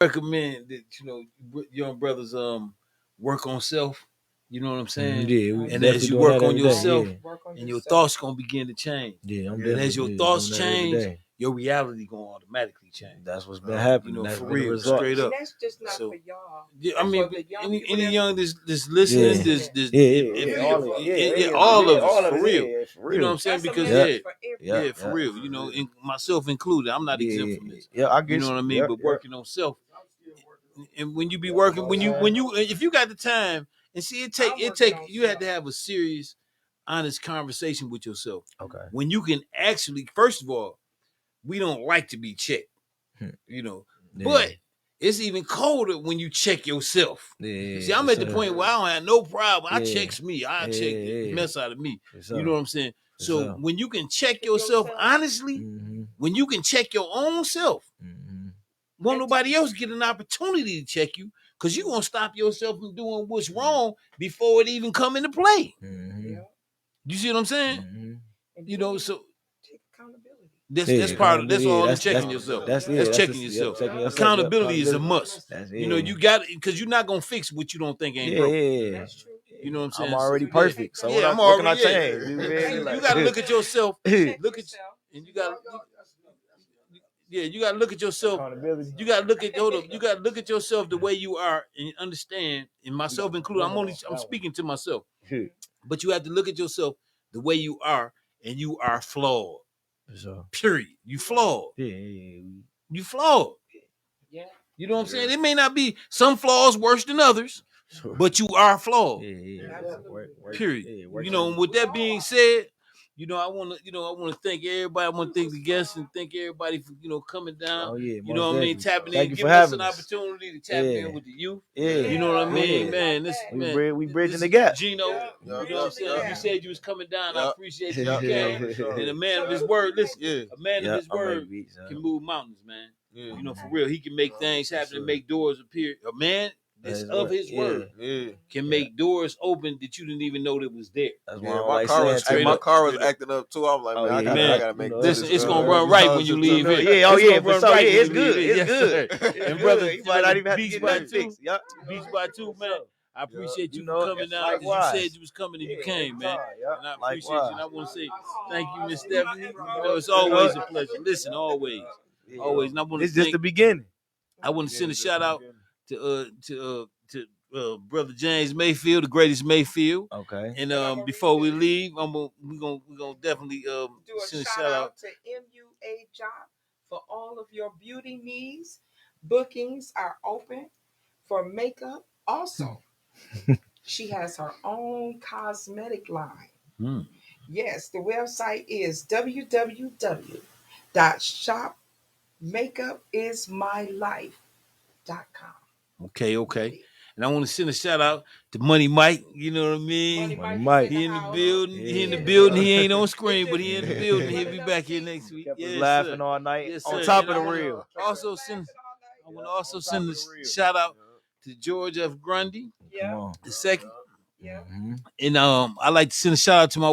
recommend that young brothers work on self. You know what I'm saying? Yeah, and as you work on yourself, yeah. and your thoughts gonna begin to change. Yeah, and as your thoughts change, your reality gonna automatically change. That's what's been happening. That's for real, straight up. And that's just not for y'all. Yeah, I mean, any young that's listening, all of us, for real. You know what I'm saying? Because for real. Myself included, I'm not exempt from this. Yeah, I get you know what I mean. But working on self, and when you be working, when you if you got the time, and see it take you have to have a serious, honest conversation with yourself. Okay. When you can actually, first of all, we don't like to be checked, but it's even colder when you check yourself. See, I'm at the point where I don't have no problem. I checks me. I check the mess out of me. You know what I'm saying? So when you can check yourself honestly, when you can check your own self, won't nobody else get an opportunity to check you, because you're going to stop yourself from doing what's wrong before it even come into play. You see what I'm saying? So take accountability. That's part of that's all in checking yourself. That's checking yourself. Accountability is a must. You got it, because you're not gonna fix what you don't think ain't broke. That's true. You know what I'm saying? I'm already perfect. So I'm what can I already change? You gotta look at yourself. Look at and you gotta you gotta look at yourself. You gotta look at you gotta look at yourself the way you are and understand, and myself included. I'm speaking to myself. But you have to look at yourself the way you are, and you are flawed. Period. You flawed. You flawed. Yeah. You know what I'm saying? It may not be some flaws worse than others, but you are flawed. Period. With that being said, I want to thank everybody. I want to thank the guests and thank everybody for coming down. You know what I mean? Tapping in, giving us an opportunity to tap in with the youth. You know what I mean, man? We bridging the gap. Gino, you know what I'm saying? You said you was coming down. I appreciate you came. And a man of his word, listen, a man of his word can move mountains, man. For real, he can make things happen and make doors appear. A man that's of his word can make doors open that you didn't even know that was there. That's my car was acting up too. I'm like, I gotta make this. Listen, it's gonna run right when you leave here. It's good. It's good. And brother, you might not even have to Beach get by that two. fixed. Beach by two, man. I appreciate you for coming out. You said you was coming and you came, man. And I appreciate you. And I want to say thank you, Miss Stephanie. It's always a pleasure. Listen, always. And I want to. It's just the beginning. I want to send a shout out to brother James Mayfield, the greatest Mayfield. Okay. And before we leave, we're gonna definitely do a send a shout out to MUA Job for all of your beauty needs. Bookings are open for makeup. Also, she has her own cosmetic line. Yes, the website is www.shopmakeupIsMyLife.com. Okay. And I want to send a shout out to Money Mike. You know what I mean? Money Mike. He in the building. He in the building. He ain't on screen, but he in the building. He'll be back here next week. Kept us laughing all night. Yes, on sir. top And of the reel. I want to also send a shout out to George F. Grundy, the second. Yeah. And I like to send a shout out to my